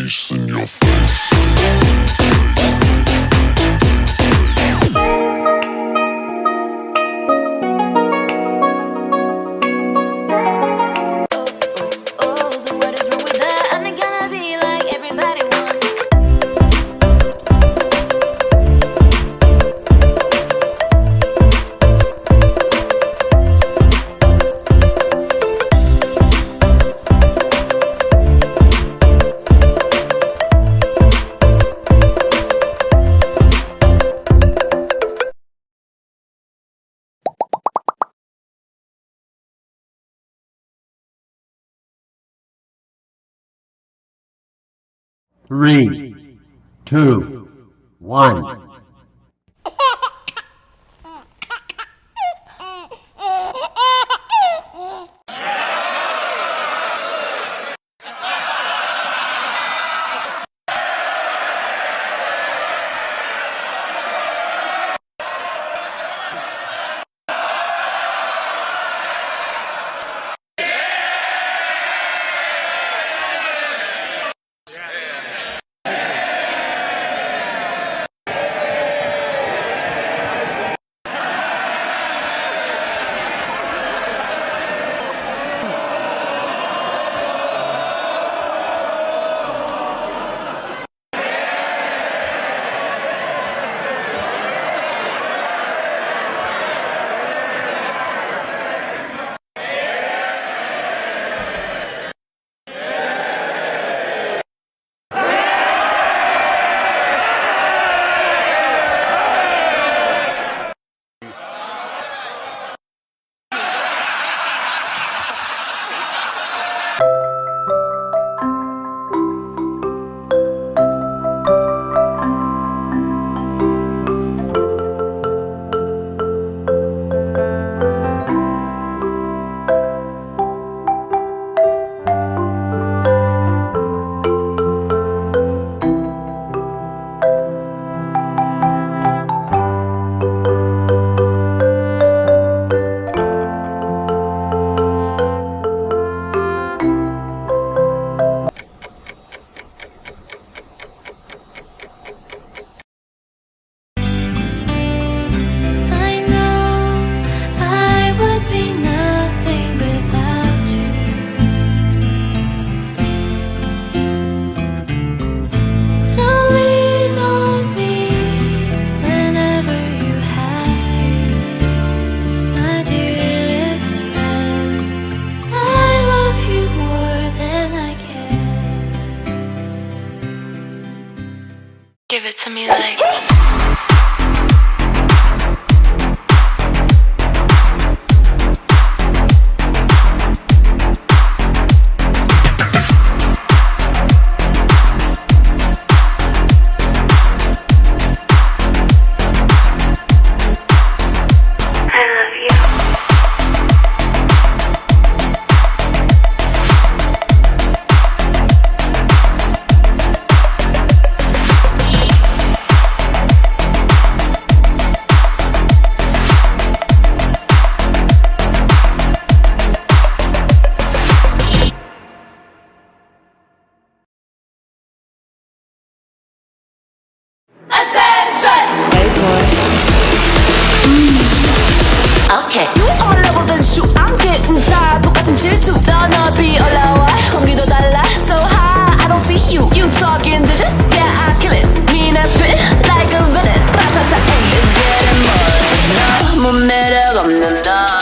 bass in your face. So what is wrong with that? I'm not gonna be like everybody wants. Three, two, one. I know I would be nothing without you. So lean on me whenever you have to, my dearest friend. I love you more than I can. Give it to me like. I love you. Attention! Hey boy. Okay. You on level then shoot. I'm getting tired. 똑같은 질투. 더 높이 올라와. 공기도 달라. So high. I don't see you. You talking digits? Yeah, I kill it. Mean I spit like a villain. Ratata, ay, it's getting more. 너무 매력 없는 너.